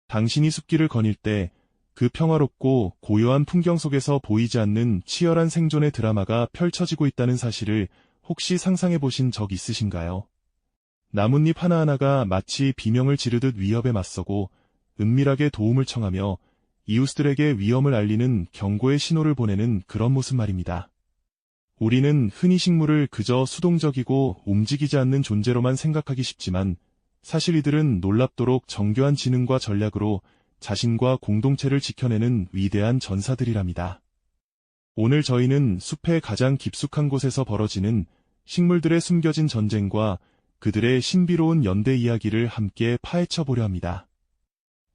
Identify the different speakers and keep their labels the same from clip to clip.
Speaker 1: 당신이 숲길을 거닐 때 그 평화롭고 고요한 풍경 속에서 보이지 않는 치열한 생존의 드라마가 펼쳐지고 있다는 사실을 혹시 상상해 보신 적 있으신가요? 나뭇잎 하나하나가 마치 비명을 지르듯 위협에 맞서고 은밀하게 도움을 청하며 이웃들에게 위험을 알리는 경고의 신호를 보내는 그런 모습 말입니다. 우리는 흔히 식물을 그저 수동적이고 움직이지 않는 존재로만 생각하기 쉽지만 사실 이들은 놀랍도록 정교한 지능과 전략으로 자신과 공동체를 지켜내는 위대한 전사들이랍니다. 오늘 저희는 숲의 가장 깊숙한 곳에서 벌어지는 식물들의 숨겨진 전쟁과 그들의 신비로운 연대 이야기를 함께 파헤쳐 보려 합니다.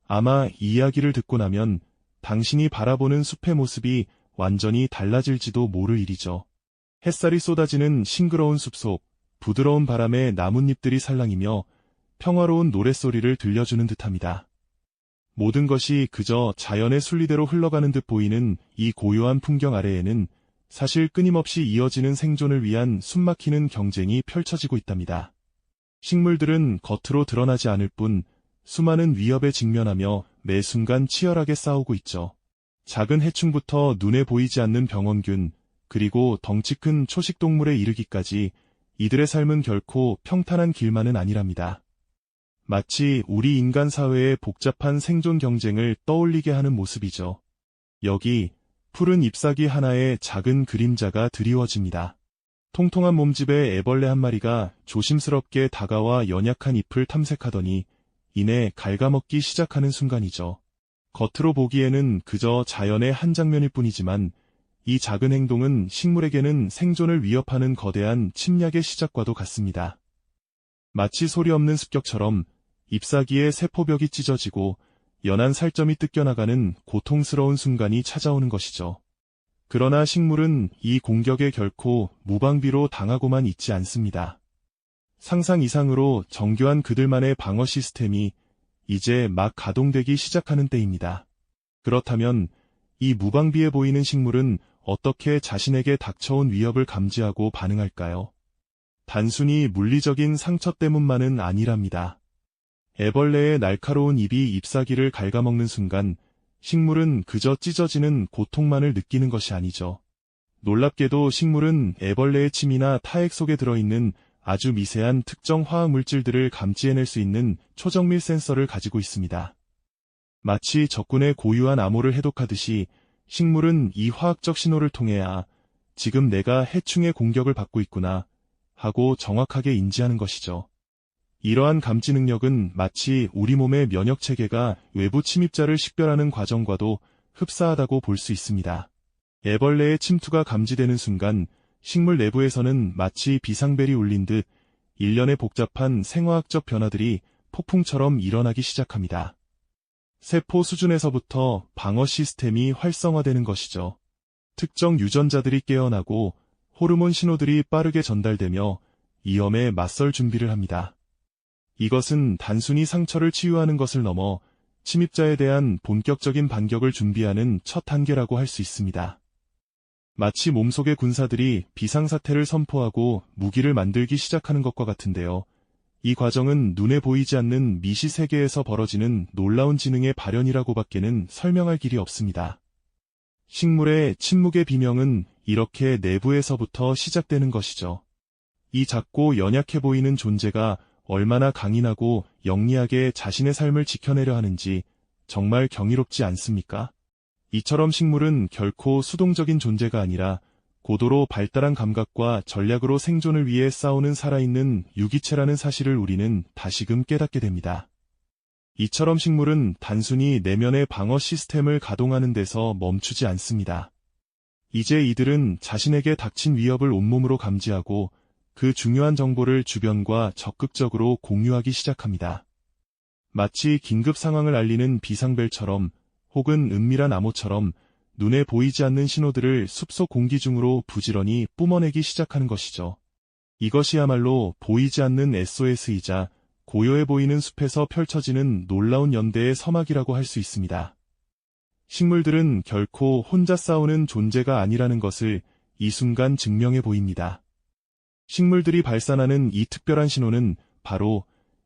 Speaker 1: 아마 이 이야기를 듣고 나면 당신이 바라보는 숲의 모습이 완전히 달라질지도 모를 일이죠. 햇살이 쏟아지는 싱그러운 숲속, 부드러운 바람에 나뭇잎들이 살랑이며 평화로운 노랫소리를 들려주는 듯합니다. 모든 것이 그저 자연의 순리대로 흘러가는 듯 보이는 이 고요한 풍경 아래에는 사실 끊임없이 이어지는 생존을 위한 숨막히는 경쟁이 펼쳐지고 있답니다. 식물들은 겉으로 드러나지 않을 뿐 수많은 위협에 직면하며 매 순간 치열하게 싸우고 있죠. 작은 해충부터 눈에 보이지 않는 병원균, 그리고 덩치 큰 초식동물에 이르기까지 이들의 삶은 결코 평탄한 길만은 아니랍니다. 마치 우리 인간 사회의 복잡한 생존 경쟁을 떠올리게 하는 모습이죠. 여기 푸른 잎사귀 하나의 작은 그림자가 드리워집니다. 통통한 몸집의 애벌레 한 마리가 조심스럽게 다가와 연약한 잎을 탐색하더니 이내 갉아먹기 시작하는 순간이죠. 겉으로 보기에는 그저 자연의 한 장면일 뿐이지만 이 작은 행동은 식물에게는 생존을 위협하는 거대한 침략의 시작과도 같습니다. 마치 소리 없는 습격처럼 잎사귀의 세포벽이 찢어지고 연한 살점이 뜯겨나가는 고통스러운 순간이 찾아오는 것이죠. 그러나 식물은 이 공격에 결코 무방비로 당하고만 있지 않습니다. 상상 이상으로 정교한 그들만의 방어 시스템이 이제 막 가동되기 시작하는 때입니다. 그렇다면 이 무방비해 보이는 식물은 어떻게 자신에게 닥쳐온 위협을 감지하고 반응할까요? 단순히 물리적인 상처 때문만은 아니랍니다. 애벌레의 날카로운 입이 잎사귀를 갉아먹는 순간 식물은 그저 찢어지는 고통만을 느끼는 것이 아니죠. 놀랍게도 식물은 애벌레의 침이나 타액 속에 들어있는 아주 미세한 특정 화학 물질들을 감지해낼 수 있는 초정밀 센서를 가지고 있습니다. 마치 적군의 고유한 암호를 해독하듯이 식물은 이 화학적 신호를 통해야 지금 내가 해충의 공격을 받고 있구나 하고 정확하게 인지하는 것이죠. 이러한 감지 능력은 마치 우리 몸의 면역체계가 외부 침입자를 식별하는 과정과도 흡사하다고 볼 수 있습니다. 애벌레의 침투가 감지되는 순간 식물 내부에서는 마치 비상벨이 울린 듯 일련의 복잡한 생화학적 변화들이 폭풍처럼 일어나기 시작합니다. 세포 수준에서부터 방어 시스템이 활성화되는 것이죠. 특정 유전자들이 깨어나고 호르몬 신호들이 빠르게 전달되며 위험에 맞설 준비를 합니다. 이것은 단순히 상처를 치유하는 것을 넘어 침입자에 대한 본격적인 반격을 준비하는 첫 단계라고 할 수 있습니다. 마치 몸속의 군사들이 비상사태를 선포하고 무기를 만들기 시작하는 것과 같은데요. 이 과정은 눈에 보이지 않는 미시 세계에서 벌어지는 놀라운 지능의 발현이라고밖에는 설명할 길이 없습니다. 식물의 침묵의 비명은 이렇게 내부에서부터 시작되는 것이죠. 이 작고 연약해 보이는 존재가 얼마나 강인하고 영리하게 자신의 삶을 지켜내려 하는지 정말 경이롭지 않습니까? 이처럼 식물은 결코 수동적인 존재가 아니라 고도로 발달한 감각과 전략으로 생존을 위해 싸우는 살아있는 유기체라는 사실을 우리는 다시금 깨닫게 됩니다. 이처럼 식물은 단순히 내면의 방어 시스템을 가동하는 데서 멈추지 않습니다. 이제 이들은 자신에게 닥친 위협을 온몸으로 감지하고 그 중요한 정보를 주변과 적극적으로 공유하기 시작합니다. 마치 긴급 상황을 알리는 비상벨처럼 혹은 은밀한 암호처럼 눈에 보이지 않는 신호들을 숲속 공기 중으로 부지런히 뿜어내기 시작하는 것이죠. 이것이야말로 보이지 않는 SOS이자 고요해 보이는 숲에서 펼쳐지는 놀라운 연대의 서막이라고 할 수 있습니다. 식물들은 결코 혼자 싸우는 존재가 아니라는 것을 이 순간 증명해 보입니다. 식물들이 발산하는 이 특별한 신호는 바로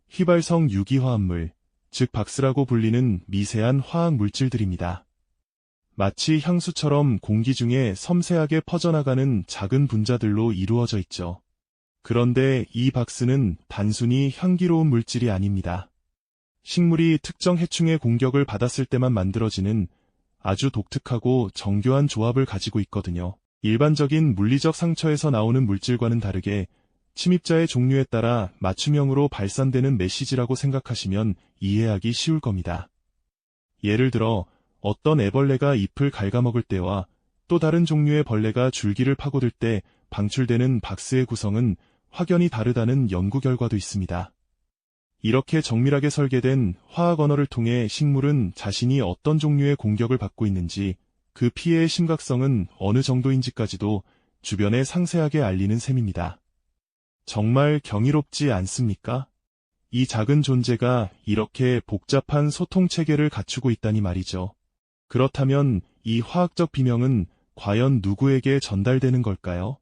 Speaker 1: 휘발성 유기화합물, 즉 박스라고 불리는 미세한 화학 물질들입니다. 마치 향수처럼 공기 중에 섬세하게 퍼져나가는 작은 분자들로 이루어져 있죠. 그런데 이 박스는 단순히 향기로운 물질이 아닙니다. 식물이 특정 해충의 공격을 받았을 때만 만들어지는 아주 독특하고 정교한 조합을 가지고 있거든요. 일반적인 물리적 상처에서 나오는 물질과는 다르게 침입자의 종류에 따라 맞춤형으로 발산되는 메시지라고 생각하시면 이해하기 쉬울 겁니다. 예를 들어 어떤 애벌레가 잎을 갉아먹을 때와 또 다른 종류의 벌레가 줄기를 파고들 때 방출되는 박스의 구성은 확연히 다르다는 연구 결과도 있습니다. 이렇게 정밀하게 설계된 화학 언어를 통해 식물은 자신이 어떤 종류의 공격을 받고 있는지, 그 피해의 심각성은 어느 정도인지까지도 주변에 상세하게 알리는 셈입니다. 정말 경이롭지 않습니까? 이 작은 존재가 이렇게 복잡한 소통 체계를 갖추고 있다니 말이죠. 그렇다면 이 화학적 비명은 과연 누구에게 전달되는 걸까요?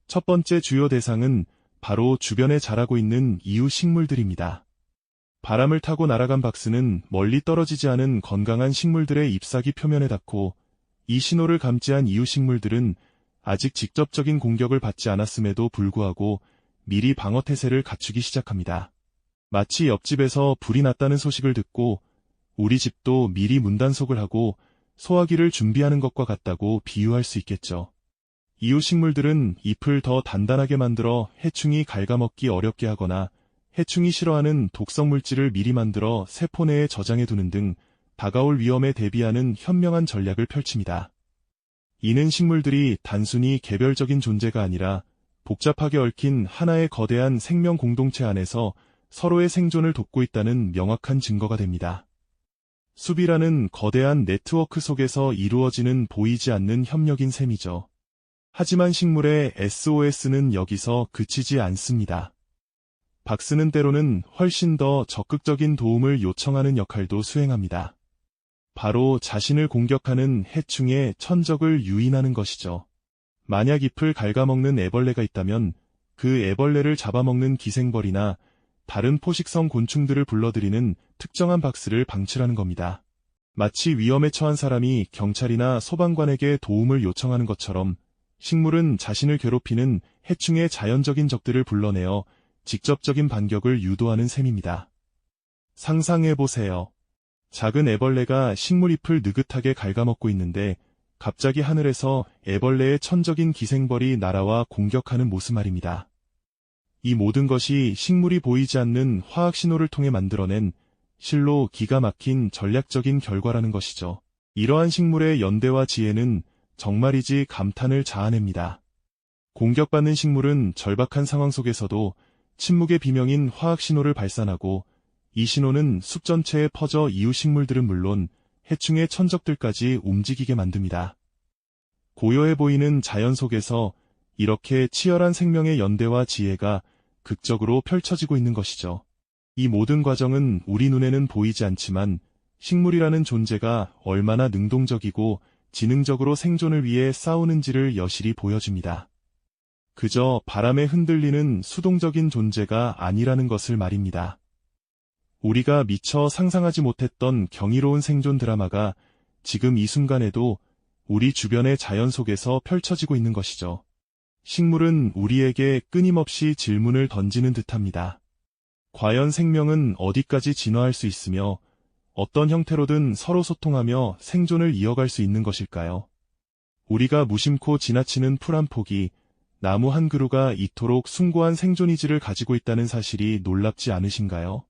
Speaker 1: 첫 번째 주요 대상은 바로 주변에 자라고 있는 이유 식물들입니다. 바람을 타고 날아간 박스는 멀리 떨어지지 않은 건강한 식물들의 잎사귀 표면에 닿고, 이 신호를 감지한 이유 식물들은 아직 직접적인 공격을 받지 않았음에도 불구하고 미리 방어 태세를 갖추기 시작합니다. 마치 옆집에서 불이 났다는 소식을 듣고 우리 집도 미리 문단속을 하고 소화기를 준비하는 것과 같다고 비유할 수 있겠죠. 이유 식물들은 잎을 더 단단하게 만들어 해충이 갉아먹기 어렵게 하거나 해충이 싫어하는 독성 물질을 미리 만들어 세포 내에 저장해 두는 등 다가올 위험에 대비하는 현명한 전략을 펼칩니다. 이는 식물들이 단순히 개별적인 존재가 아니라 복잡하게 얽힌 하나의 거대한 생명 공동체 안에서 서로의 생존을 돕고 있다는 명확한 증거가 됩니다. 숲이라는 거대한 네트워크 속에서 이루어지는 보이지 않는 협력인 셈이죠. 하지만 식물의 SOS는 여기서 그치지 않습니다. 박스는 때로는 훨씬 더 적극적인 도움을 요청하는 역할도 수행합니다. 바로 자신을 공격하는 해충의 천적을 유인하는 것이죠. 만약 잎을 갉아먹는 애벌레가 있다면 그 애벌레를 잡아먹는 기생벌이나 다른 포식성 곤충들을 불러들이는 특정한 박스를 방출하는 겁니다. 마치 위험에 처한 사람이 경찰이나 소방관에게 도움을 요청하는 것처럼 식물은 자신을 괴롭히는 해충의 자연적인 적들을 불러내어 직접적인 반격을 유도하는 셈입니다. 상상해보세요. 작은 애벌레가 식물 잎을 느긋하게 갉아먹고 있는데 갑자기 하늘에서 애벌레의 천적인 기생벌이 날아와 공격하는 모습 말입니다. 이 모든 것이 식물이 보이지 않는 화학 신호를 통해 만들어낸 실로 기가 막힌 전략적인 결과라는 것이죠. 이러한 식물의 연대와 지혜는 정말이지 감탄을 자아냅니다. 공격받는 식물은 절박한 상황 속에서도 침묵의 비명인 화학 신호를 발산하고, 이 신호는 숲 전체에 퍼져 이웃 식물들은 물론 해충의 천적들까지 움직이게 만듭니다. 고요해 보이는 자연 속에서 이렇게 치열한 생명의 연대와 지혜가 극적으로 펼쳐지고 있는 것이죠. 이 모든 과정은 우리 눈에는 보이지 않지만 식물이라는 존재가 얼마나 능동적이고 지능적으로 생존을 위해 싸우는지를 여실히 보여줍니다. 그저 바람에 흔들리는 수동적인 존재가 아니라는 것을 말입니다. 우리가 미처 상상하지 못했던 경이로운 생존 드라마가 지금 이 순간에도 우리 주변의 자연 속에서 펼쳐지고 있는 것이죠. 식물은 우리에게 끊임없이 질문을 던지는 듯합니다. 과연 생명은 어디까지 진화할 수 있으며 어떤 형태로든 서로 소통하며 생존을 이어갈 수 있는 것일까요? 우리가 무심코 지나치는 풀 한 폭이, 나무 한 그루가 이토록 숭고한 생존 의지를 가지고 있다는 사실이 놀랍지 않으신가요?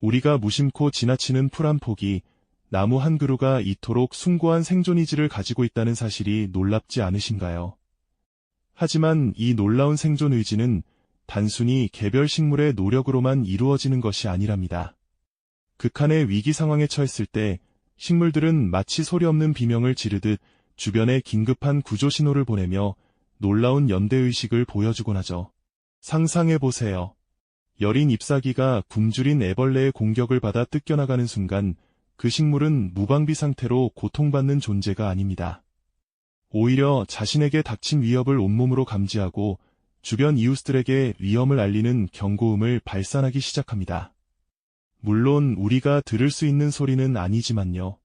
Speaker 1: 우리가 무심코 지나치는 풀 한 폭이, 나무 한 그루가 이토록 숭고한 생존 의지를 가지고 있다는 사실이 놀랍지 않으신가요? 하지만 이 놀라운 생존 의지는 단순히 개별 식물의 노력으로만 이루어지는 것이 아니랍니다. 극한의 위기 상황에 처했을 때 식물들은 마치 소리 없는 비명을 지르듯 주변에 긴급한 구조 신호를 보내며 놀라운 연대의식을 보여주곤 하죠. 상상해보세요. 여린 잎사귀가 굶주린 애벌레의 공격을 받아 뜯겨나가는 순간 그 식물은 무방비 상태로 고통받는 존재가 아닙니다. 오히려 자신에게 닥친 위협을 온몸으로 감지하고 주변 이웃들에게 위험을 알리는 경고음을 발산하기 시작합니다. 물론 우리가 들을 수 있는 소리는 아니지만요.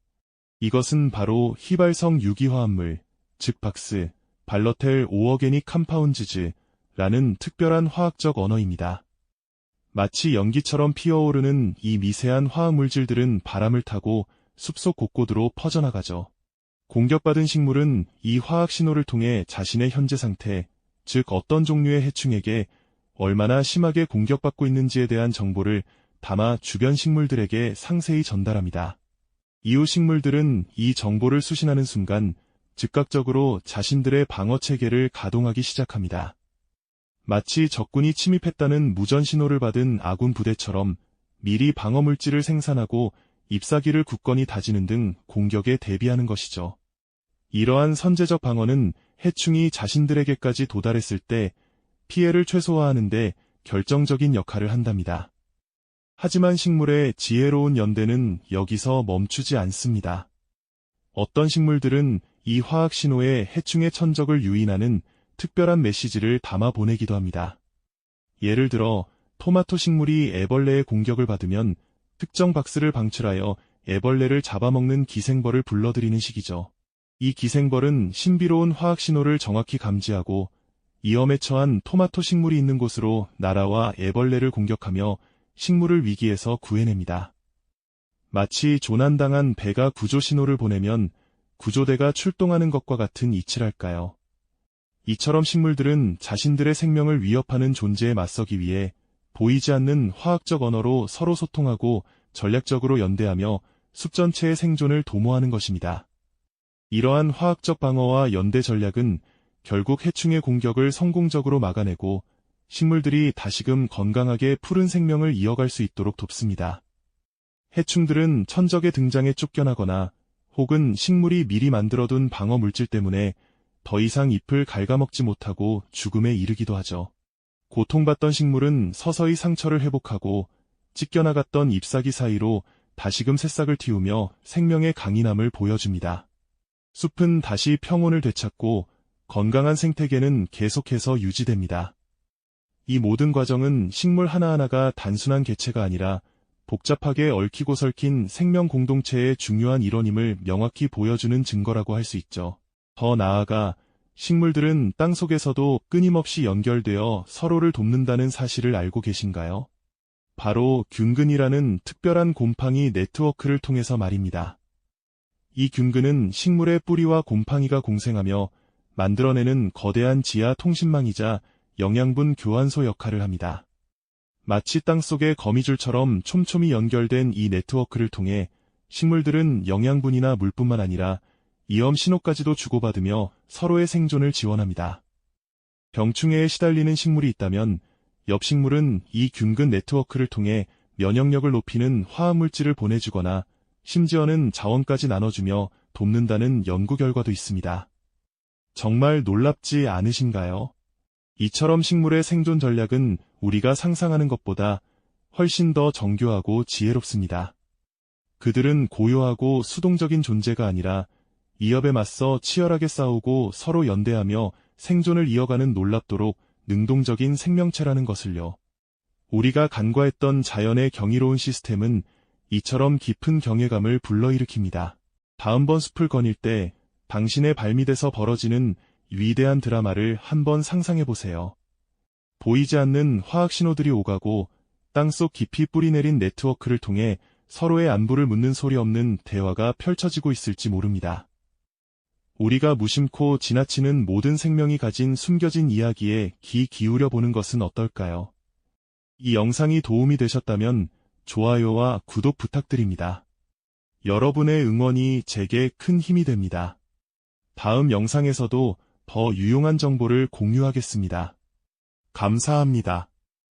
Speaker 1: 이것은 바로 휘발성 유기화합물, 즉 박스, 발러텔 오어게닉 컴파운드즈라는 특별한 화학적 언어입니다. 마치 연기처럼 피어오르는 이 미세한 화학물질들은 바람을 타고 숲속 곳곳으로 퍼져나가죠. 공격받은 식물은 이 화학 신호를 통해 자신의 현재 상태, 즉 어떤 종류의 해충에게 얼마나 심하게 공격받고 있는지에 대한 정보를 담아 주변 식물들에게 상세히 전달합니다. 이후 식물들은 이 정보를 수신하는 순간 즉각적으로 자신들의 방어 체계를 가동하기 시작합니다. 마치 적군이 침입했다는 무전 신호를 받은 아군 부대처럼 미리 방어 물질을 생산하고 잎사귀를 굳건히 다지는 등 공격에 대비하는 것이죠. 이러한 선제적 방어는 해충이 자신들에게까지 도달했을 때 피해를 최소화하는 데 결정적인 역할을 한답니다. 하지만 식물의 지혜로운 연대는 여기서 멈추지 않습니다. 어떤 식물들은 이 화학 신호에 해충의 천적을 유인하는 특별한 메시지를 담아 보내기도 합니다. 예를 들어 토마토 식물이 애벌레의 공격을 받으면 특정 박스를 방출하여 애벌레를 잡아먹는 기생벌을 불러들이는 식이죠. 이 기생벌은 신비로운 화학 신호를 정확히 감지하고 위험에 처한 토마토 식물이 있는 곳으로 날아와 애벌레를 공격하며 식물을 위기에서 구해냅니다. 마치 조난당한 배가 구조 신호를 보내면 구조대가 출동하는 것과 같은 이치랄까요. 이처럼 식물들은 자신들의 생명을 위협하는 존재에 맞서기 위해 보이지 않는 화학적 언어로 서로 소통하고 전략적으로 연대하며 숲 전체의 생존을 도모하는 것입니다. 이러한 화학적 방어와 연대 전략은 결국 해충의 공격을 성공적으로 막아내고 식물들이 다시금 건강하게 푸른 생명을 이어갈 수 있도록 돕습니다. 해충들은 천적의 등장에 쫓겨나거나 혹은 식물이 미리 만들어둔 방어 물질 때문에 더 이상 잎을 갉아먹지 못하고 죽음에 이르기도 하죠. 고통받던 식물은 서서히 상처를 회복하고 찢겨나갔던 잎사귀 사이로 다시금 새싹을 틔우며 생명의 강인함을 보여줍니다. 숲은 다시 평온을 되찾고 건강한 생태계는 계속해서 유지됩니다. 이 모든 과정은 식물 하나하나가 단순한 개체가 아니라 복잡하게 얽히고 설킨 생명 공동체의 중요한 일원임을 명확히 보여주는 증거라고 할 수 있죠. 더 나아가 식물들은 땅 속에서도 끊임없이 연결되어 서로를 돕는다는 사실을 알고 계신가요? 바로 균근이라는 특별한 곰팡이 네트워크를 통해서 말입니다. 이 균근은 식물의 뿌리와 곰팡이가 공생하며 만들어내는 거대한 지하 통신망이자 영양분 교환소 역할을 합니다. 마치 땅속의 거미줄처럼 촘촘히 연결된 이 네트워크를 통해 식물들은 영양분이나 물뿐만 아니라 위험 신호까지도 주고받으며 서로의 생존을 지원합니다. 병충해에 시달리는 식물이 있다면 옆 식물은 이 균근 네트워크를 통해 면역력을 높이는 화학물질을 보내주거나 심지어는 자원까지 나눠주며 돕는다는 연구 결과도 있습니다. 정말 놀랍지 않으신가요? 이처럼 식물의 생존 전략은 우리가 상상하는 것보다 훨씬 더 정교하고 지혜롭습니다. 그들은 고요하고 수동적인 존재가 아니라 위협에 맞서 치열하게 싸우고 서로 연대하며 생존을 이어가는 놀랍도록 능동적인 생명체라는 것을요. 우리가 간과했던 자연의 경이로운 시스템은 이처럼 깊은 경외감을 불러일으킵니다. 다음번 숲을 거닐 때 당신의 발밑에서 벌어지는 위대한 드라마를 한번 상상해보세요. 보이지 않는 화학 신호들이 오가고 땅속 깊이 뿌리내린 네트워크를 통해 서로의 안부를 묻는 소리 없는 대화가 펼쳐지고 있을지 모릅니다. 우리가 무심코 지나치는 모든 생명이 가진 숨겨진 이야기에 귀 기울여 보는 것은 어떨까요? 이 영상이 도움이 되셨다면 좋아요와 구독 부탁드립니다. 여러분의 응원이 제게 큰 힘이 됩니다. 다음 영상에서도 더 유용한 정보를 공유하겠습니다. 감사합니다.